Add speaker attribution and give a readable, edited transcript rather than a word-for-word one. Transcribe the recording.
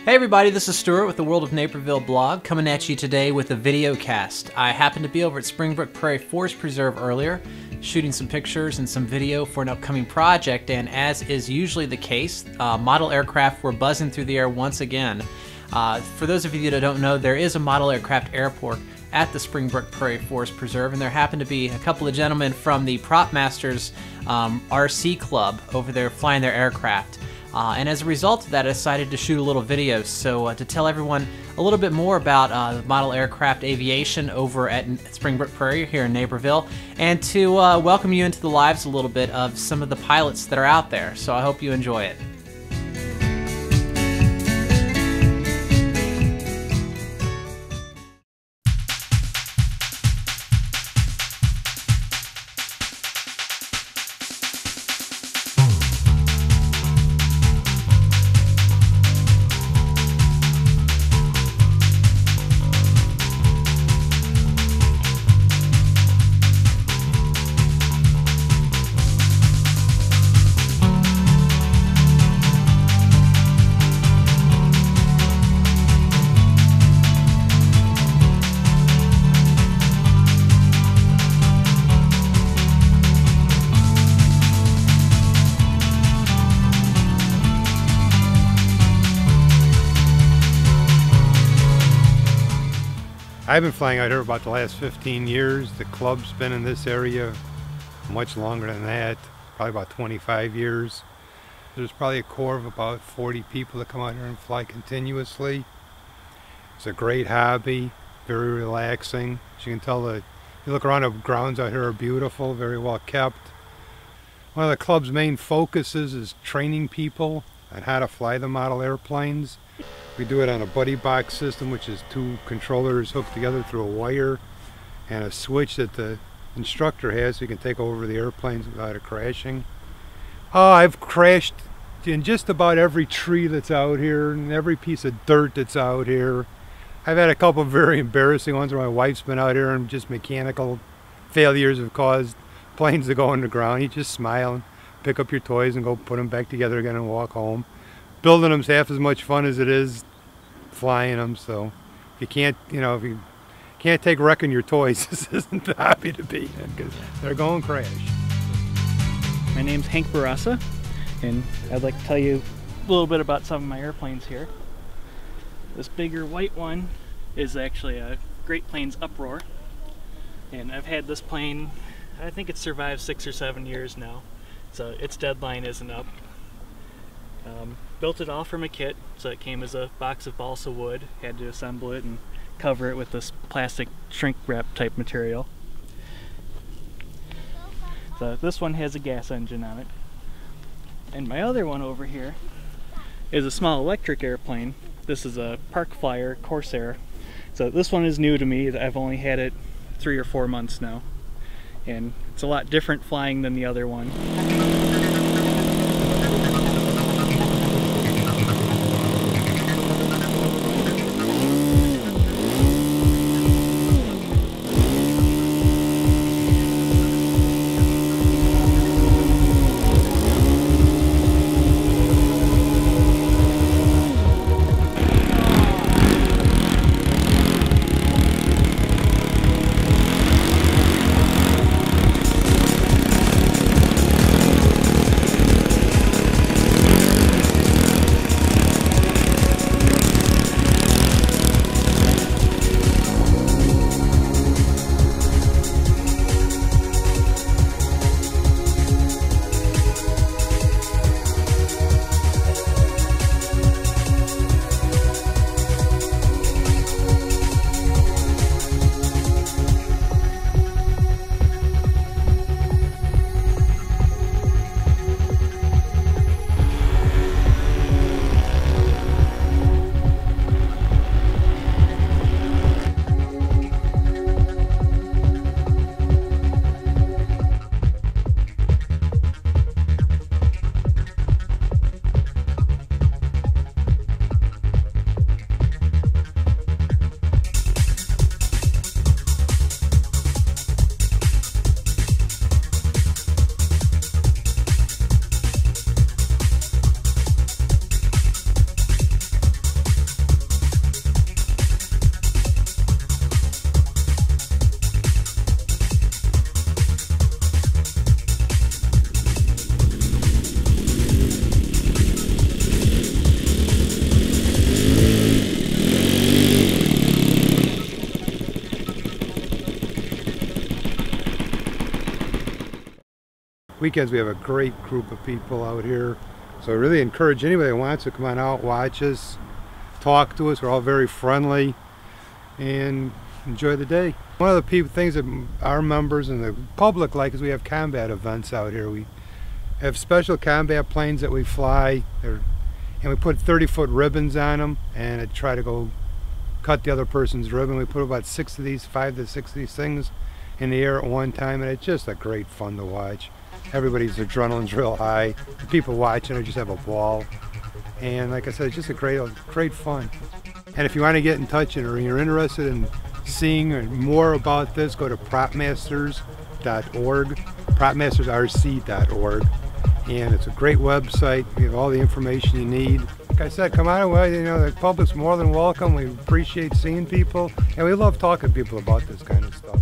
Speaker 1: Hey everybody, this is Stuart with the World of Naperville blog, coming at you today with a video cast. I happened to be over at Springbrook Prairie Forest Preserve earlier, shooting some pictures and some video for an upcoming project, and as is usually the case, model aircraft were buzzing through the air once again. For those of you that don't know, there is a model aircraft airport at the Springbrook Prairie Forest Preserve, and there happened to be a couple of gentlemen from the Propmasters RC Club over there flying their aircraft. And as a result of that, I decided to shoot a little video. So to tell everyone a little bit more about model aircraft aviation over at Springbrook Prairie here in Naperville, and to welcome you into the lives a little bit of some of the pilots that are out there. So I hope you enjoy it.
Speaker 2: I've been flying out here about the last 15 years. The club's been in this area much longer than that, probably about 25 years. There's probably a core of about 40 people that come out here and fly continuously. It's a great hobby, very relaxing. As you can tell, you look around, the grounds out here are beautiful, very well kept. One of the club's main focuses is training people on how to fly the model airplanes. We do it on a buddy box system, which is two controllers hooked together through a wire and a switch that the instructor has so you can take over the airplanes without it crashing. I've crashed in just about every tree that's out here and every piece of dirt that's out here. I've had a couple of very embarrassing ones where my wife's been out here and just mechanical failures have caused planes to go on the ground. You just smile and pick up your toys and go put them back together again and walk home. Building them's half as much fun as it is flying them, so if you can't, if you can't take wrecking your toys, this isn't the hobby to be in, because they're going to crash.
Speaker 3: My name's Hank Barassa, and I'd like to tell you a little bit about some of my airplanes here. This bigger white one is actually a Great Plains Uproar, and I've had this plane, I think it's survived 6 or 7 years now, so its deadline isn't up. Built it all from a kit, so it came as a box of balsa wood. Had to assemble it and cover it with this plastic shrink wrap type material. So this one has a gas engine on it. And my other one over here is a small electric airplane. This is a Park Flyer Corsair. So this one is new to me. I've only had it 3 or 4 months now. And it's a lot different flying than the other one.
Speaker 2: Weekends we have a great group of people out here. So I really encourage anybody that wants to come on out, watch us, talk to us. We're all very friendly, and enjoy the day. One of the things that our members and the public like is we have combat events out here. We have special combat planes that we fly, and we put 30-foot ribbons on them, and I try to go cut the other person's ribbon. We put about 5 to 6 of these things in the air at one time, and it's just a great fun to watch. Everybody's adrenaline's real high. The people watching just have a ball, and like I said, it's just a great fun. And if you want to get in touch or you're interested in seeing more about this, go to propmasters.org, propmastersrc.org, and it's a great website. You have all the information you need. Like I said, come on away. You know, the public's more than welcome. We appreciate seeing people, and we love talking to people about this kind of stuff.